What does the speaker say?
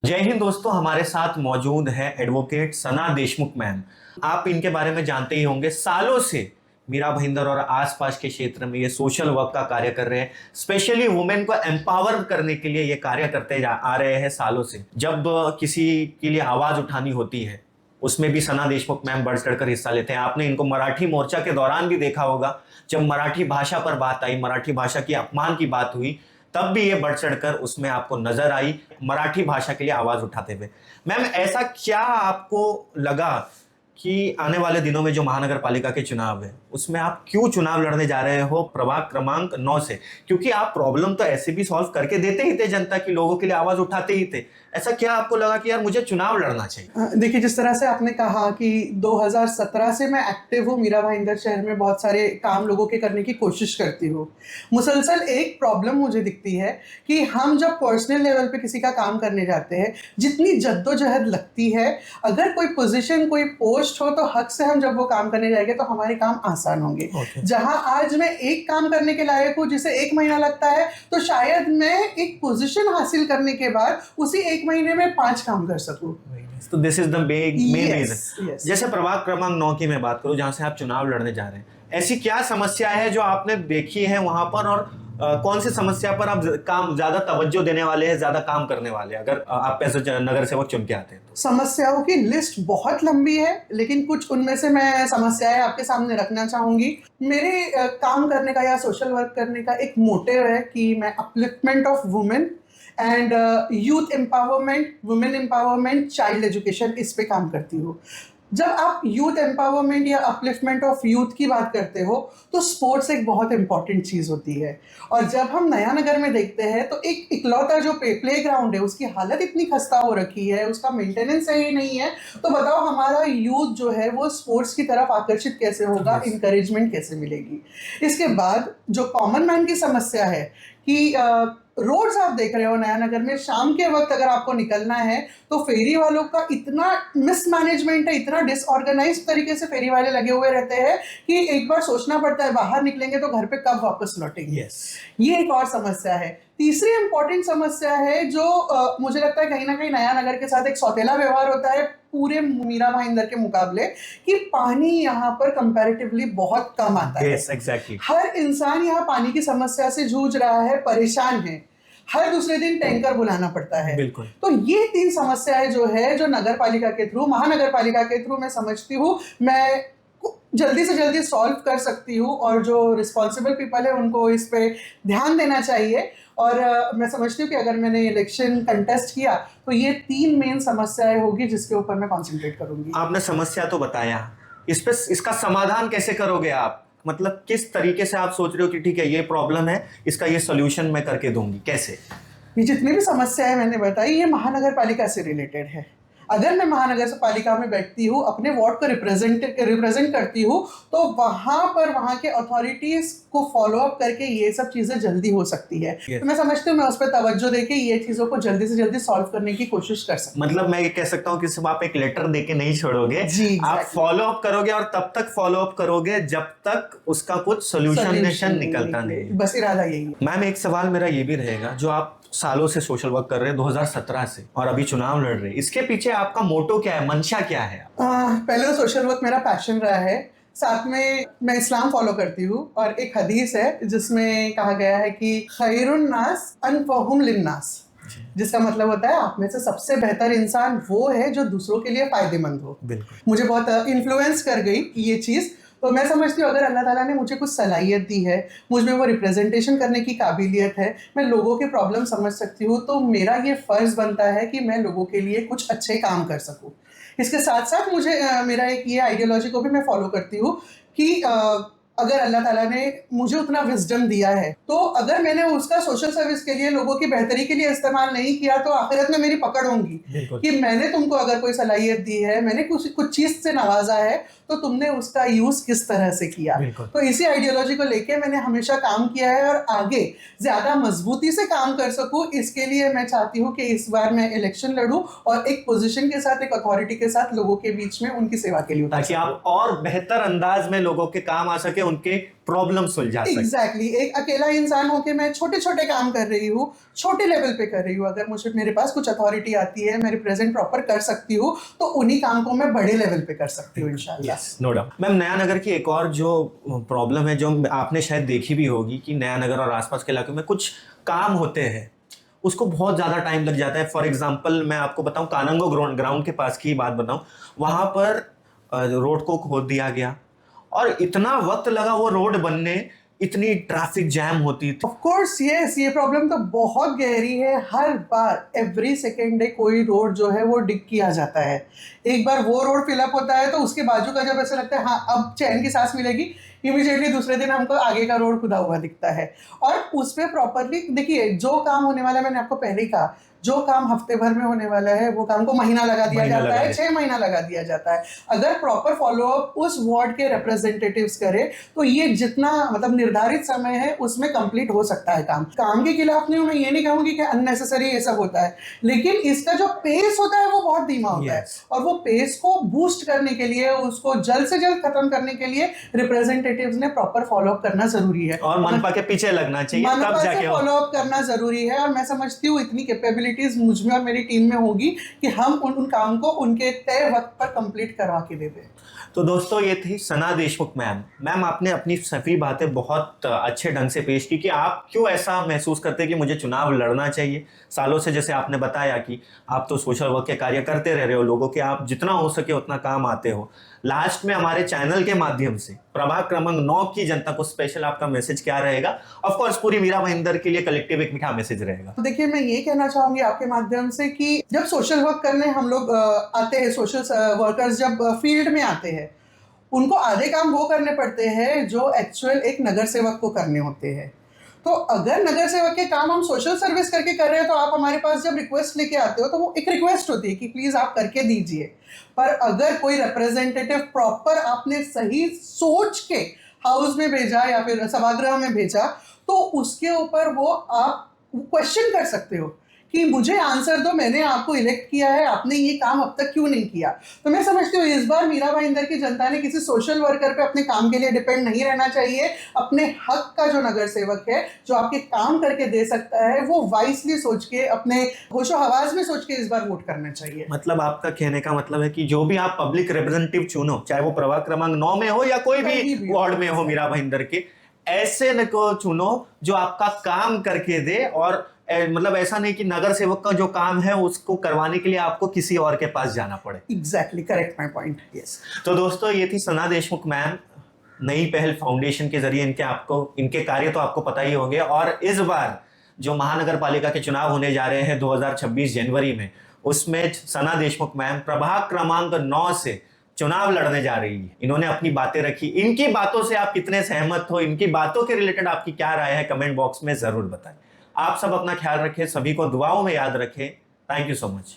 जय हिंद दोस्तों, हमारे साथ मौजूद है एडवोकेट सना देशमुख मैम। आप इनके बारे में जानते ही होंगे, सालों से मीरा भाईंदर और आसपास के क्षेत्र में ये सोशल वर्क का कार्य कर रहे हैं। स्पेशली वुमेन को एम्पावर करने के लिए ये कार्य करते आ रहे हैं सालों से। जब किसी के लिए आवाज उठानी होती है उसमें भी सना देशमुख मैम बढ़ चढ़कर हिस्सा लेते हैं। आपने इनको मराठी मोर्चा के दौरान भी देखा होगा, जब मराठी भाषा पर बात आई, मराठी भाषा की अपमान की बात हुई, तब भी ये बढ़ चढ़कर उसमें आपको नजर आई मराठी भाषा के लिए आवाज उठाते हुए। मैम, ऐसा क्या आपको लगा कि आने वाले दिनों में जो महानगर पालिका के चुनाव है उसमें आप क्यों चुनाव लड़ने जा रहे हो प्रभाग क्रमांक 9 से? क्योंकि आप प्रॉब्लम तो ऐसे भी सॉल्व करके देते ही थे, जनता की, लोगों के लिए आवाज उठाते ही थे। ऐसा क्या आपको लगा कि यार मुझे चुनाव लड़ना चाहिए? देखिए, जिस तरह से आपने कहा कि 2017 से मैं एक्टिव हूँ मीरा भाईंदर शहर में, बहुत सारे काम लोगों के करने की कोशिश करती हूँ। मुसलसल एक प्रॉब्लम मुझे दिखती है कि हम जब पर्सनल लेवल पे किसी का काम करने जाते हैं, जितनी जद्दोजहद लगती है, अगर कोई पोजीशन, कोई पोस्ट हो तो हक से हम जब वो काम करने जाएंगे तो हमारे काम आसान होंगे। जहां आज मैं एक काम करने के लायक हूँ जिसे 1 महीना लगता है, तो शायद मैं एक पोजीशन हासिल करने के बाद उसी 1 महीने में 5 काम कर सकूं। तो this is the main reason. yes. जैसे प्रभाग क्रमांक 9 की मैं बात करूं, जहां से आप चुनाव लड़ने जा रहे हैं, ऐसी क्या समस्या है जो आपने देखी है वहां पर, और कौन सी समस्या पर आप काम ज्यादा तवज्जो देने वाले हैं, ज्यादा काम करने वाले हैं, अगर आप ऐसे नगर सेवक चुन के आते हैं तो? समस्याओं की लिस्ट बहुत लंबी है, लेकिन कुछ उनमें से मैं समस्याएं आपके सामने रखना चाहूंगी। मेरे काम करने का या सोशल वर्क करने का एक मोटिव है कि मैं upliftment of women and youth empowerment, women empowerment, child education, इस पे काम करती हूँ। जब आप यूथ एम्पावरमेंट या अपलिफ्टमेंट ऑफ यूथ की बात करते हो तो स्पोर्ट्स एक बहुत इंपॉर्टेंट चीज़ होती है। और जब हम नया नगर में देखते हैं तो एक इकलौता जो प्ले ग्राउंड है उसकी हालत इतनी खस्ता हो रखी है, उसका मेंटेनेंस सही नहीं है, तो बताओ हमारा यूथ जो है वो स्पोर्ट्स की तरफ आकर्षित कैसे होगा, इंकरेजमेंट कैसे मिलेगी? इसके बाद जो कॉमन मैन की समस्या है कि रोड्स आप देख रहे हो नया नगर में, शाम के वक्त अगर आपको निकलना है तो फेरी वालों का इतना मिसमैनेजमेंट है, इतना डिसऑर्गेनाइज तरीके से फेरी वाले लगे हुए रहते हैं कि एक बार सोचना पड़ता है बाहर निकलेंगे तो घर पे कब वापस लौटेंगे। ये एक और समस्या है। तीसरी इंपॉर्टेंट समस्या है जो मुझे लगता है कहीं ना कहीं नया नगर के साथ एक सौतेला व्यवहार होता है पूरे मीरा भाईंदर के मुकाबले, कि पानी यहाँ पर कंपैरेटिवली बहुत कम आता है। exactly. हर इंसान यहाँ पानी की समस्या से जूझ रहा है, परेशान है, हर दूसरे दिन टैंकर बुलाना पड़ता है। बिल्कुल। तो ये 3 समस्याएं जो है, जो नगर पालिका के थ्रू, महानगर पालिका के थ्रू मैं समझती हूँ मैं जल्दी से जल्दी सॉल्व कर सकती हूँ, और जो रिस्पॉन्सिबल पीपल है उनको इस पे ध्यान देना चाहिए। और मैं समझती हूँ कि अगर मैंने इलेक्शन कंटेस्ट किया तो ये 3 मेन समस्याएं होगी जिसके ऊपर मैं कॉन्सेंट्रेट करूंगी। आपने समस्या तो बताया, इस पे इसका समाधान कैसे करोगे आप? मतलब किस तरीके से आप सोच रहे हो कि ठीक है ये प्रॉब्लम है, इसका ये सोल्यूशन मैं करके दूंगी? कैसे? ये जितनी भी समस्याएं मैंने बताई ये महानगर पालिका से रिलेटेड है। अगर मैं महानगर पालिका में बैठती हूँ, अपने वार्ड को रिप्रेजेंट करती हूँ, तो वहाँ पर वहाँ के अथॉरिटीज को फॉलो अप करके ये सब चीजें जल्दी हो सकती है। तो मैं समझती हूँ मैं उस पर तवज्जो देके ये चीजों को जल्दी से जल्दी सॉल्व करने की कोशिश कर सकती हूँ। मतलब मैं ये कह सकता हूँ कि सिर्फ आप एक लेटर देके नहीं छोड़ोगे, आप फॉलो अप करोगे, और तब तक फॉलो अप करोगे जब तक उसका कुछ सोल्यूशन निकलता नहीं। बस इरादा यही है। मैम, एक सवाल मेरा ये भी रहेगा, जो आप सालों से सोशल वर्क कर रहे हैं 2017 से, और अभी चुनाव लड़ रहे हैं, इसके पीछे आपका मोटो क्या है, मंशा क्या है? पहले तो सोशल वर्क मेरा पैशन रहा है, साथ में मैं इस्लाम फॉलो करती हूँ, और एक हदीस है जिसमें कहा गया है कि खैरुन नास अनफहुम लिन्नास, जिसका मतलब होता है आप में से सबसे बेहतर इंसान वो है जो दूसरों के लिए फायदेमंद हो। मुझे बहुत इन्फ्लुएंस कर गई ये चीज़। तो मैं समझती हूँ अगर अल्लाह ताला ने मुझे कुछ सलाहियत दी है, मुझ में वो रिप्रेजेंटेशन करने की काबिलियत है, मैं लोगों के प्रॉब्लम समझ सकती हूँ, तो मेरा ये फ़र्ज़ बनता है कि मैं लोगों के लिए कुछ अच्छे काम कर सकूँ। इसके साथ साथ मुझे मेरा एक ये आइडियोलॉजी को भी मैं फॉलो करती हूँ कि अगर अल्लाह ताला ने मुझे उतना विजडम दिया है, तो अगर मैंने उसका सोशल सर्विस के लिए, लोगों की बेहतरी के लिए इस्तेमाल नहीं किया तो आखिरत में मेरी पकड़ होंगी कि मैंने तुमको अगर कोई सलाहियत दी है, मैंने कुछ चीज़ से नवाजा है, तो तुमने उसका यूज़ किस तरह से किया। तो इसी आइडियोलॉजी को लेके मैंने हमेशा काम किया है, और आगे ज़्यादा मजबूती से काम कर सकूँ इसके लिए मैं चाहती हूँ कि इस बार मैं इलेक्शन लड़ूँ और एक पोजीशन के साथ, एक अथॉरिटी के साथ लोगों के बीच में उनकी सेवा के लिए, ताकि आप और बेहतर अंदाज में लोगों के काम आ सके, उनके प्रॉब्लम सुलझा सके। एग्जैक्टली एक अकेला इंसान होके मैं छोटे छोटे काम कर रही हूँ, छोटे लेवल पे कर रही हूँ। अगर मुझे मेरे पास कुछ अथॉरिटी आती है, मैं रिप्रेजेंट प्रॉपर कर सकती हूँ, तो उन्हीं काम को मैं बड़े लेवल पे कर सकती हूँ इंशाल्लाह। No doubt. मैम, नया नगर की एक और जो प्रॉब्लम है, जो आपने शायद देखी भी होगी, कि नया नगर और आसपास के इलाकों में कुछ काम होते हैं, उसको बहुत ज़्यादा टाइम लग जाता है। फॉर एग्जांपल मैं आपको बताऊं, कानंगो ग्राउंड के पास की बात बताऊं, वहाँ पर रोड को खोद दिया गया और इतना वक्त लगा वो रोड बनने, इतनी ट्रैफिक जैम होती थी। ऑफ कोर्स यस, ये प्रॉब्लम तो बहुत गहरी है। हर बार एवरी सेकेंड डे कोई रोड जो है वो डिग किया जाता है। एक बार वो रोड फिलअप होता है तो उसके बाजू का जब ऐसा लगता है हाँ अब चैन की सांस मिलेगी, इमीडिएटली दूसरे दिन हमको आगे का रोड खुदा हुआ दिखता है। और उस पर प्रॉपरली देखिए, जो काम होने वाला है, मैंने आपको पहले ही कहा, जो काम हफ्ते भर में होने वाला है वो काम को महीना लगा दिया जाता है, 6 महीना लगा दिया जाता है। अगर प्रॉपर फॉलोअप उस वार्ड के रिप्रेजेंटेटिव्स करे तो ये जितना मतलब निर्धारित समय है उसमें कंप्लीट हो सकता है। काम के खिलाफ नहीं हूं, मैं ये नहीं कहूंगी कि अननेसेसरी ये सब होता है, लेकिन इसका जो पेस होता है वो बहुत धीमा होता है। और वो पेस को बूस्ट करने के लिए, उसको जल्द से जल्द खत्म करने के लिए रिप्रेजेंटेटिव्स ने प्रॉपर फॉलोअप करना जरूरी है और मनपा के पीछे लगना चाहिए, मनपा से फॉलोअप करना जरूरी है। और मैं समझती हूँ इतनी कैपेबिलिटीज मुझ में और मेरी टीम में होगी कि हम उन काम को उनके तय वक्त पर कंप्लीट करवा के दे दें। तो दोस्तों, ये थी सना देशमुख मैम। मैम, आपने अपनी सभी बातें बहुत अच्छे ढंग से पेश की कि आप क्यों ऐसा महसूस करते हैं कि मुझे चुनाव लड़ना चाहिए। सालों से जैसे आपने बताया कि आप तो सोशल वर्क के कार्य करते रह रहे हो, लोगों के आप जितना हो सके उतना काम आते हो। लास्ट में हमारे चैनल के माध्यम से प्रभाग क्रमांक 9 की जनता को स्पेशल आपका मैसेज क्या रहेगा? ऑफ कोर्स पूरी मीरा भाईंदर के लिए कलेक्टिव एक मीठा मैसेज रहेगा। तो देखिए, मैं ये कहना चाहूंगी आपके माध्यम से कि जब सोशल वर्क करने हम लोग आते हैं, सोशल वर्कर्स जब फील्ड में आते हैं, उनको आधे काम वो करने पड़ते हैं जो एक्चुअल एक नगर सेवक को करने होते हैं। तो अगर नगर सेवक के काम हम सोशल सर्विस करके कर रहे हैं तो आप हमारे पास जब रिक्वेस्ट लेके आते हो तो वो एक रिक्वेस्ट होती है कि प्लीज आप करके दीजिए। पर अगर कोई रिप्रेजेंटेटिव प्रॉपर आपने सही सोच के हाउस में भेजा या फिर सभागृह में भेजा, तो उसके ऊपर वो आप क्वेश्चन कर सकते हो कि मुझे आंसर दो, मैंने आपको इलेक्ट किया है, आपने ये काम अब तक क्यों नहीं किया। तो मैं समझती हूँ इस बार मीरा भाईंदर की जनता ने किसी सोशल वर्कर पे अपने काम के लिए डिपेंड नहीं रहना चाहिए। अपने हक का जो नगर सेवक है, जो आपके काम करके दे सकता है, वो वाइसली सोच के, अपने होशो हवास में सोच के इस बार वोट करना चाहिए। मतलब आपका कहने का मतलब है कि जो भी आप पब्लिक रिप्रेजेंटेटिव चुनो, चाहे वो प्रभाग क्रमांक 9 में हो या कोई भी वार्ड में हो मीरा भाईंदर के, ऐसे न को चुनो जो आपका काम करके दे। और मतलब ऐसा नहीं कि नगर सेवक का जो काम है उसको करवाने के लिए आपको किसी और के पास जाना पड़े। Exactly, correct my point. Yes. तो दोस्तों, ये थी सना देशमुख मैम। नई पहल फाउंडेशन के जरिए इनके कार्य तो आपको पता ही होंगे। और इस बार जो महानगर पालिका के चुनाव होने जा रहे हैं 2026 जनवरी में, उसमें सना देशमुख मैम प्रभाग क्रमांक 9 से चुनाव लड़ने जा रही है। इन्होंने अपनी बातें रखी। इनकी बातों से आप कितने सहमत हो, इनकी बातों के रिलेटेड आपकी क्या राय है, कमेंट बॉक्स में जरूर बताएं। आप सब अपना ख्याल रखें, सभी को दुआओं में याद रखें। Thank you so much.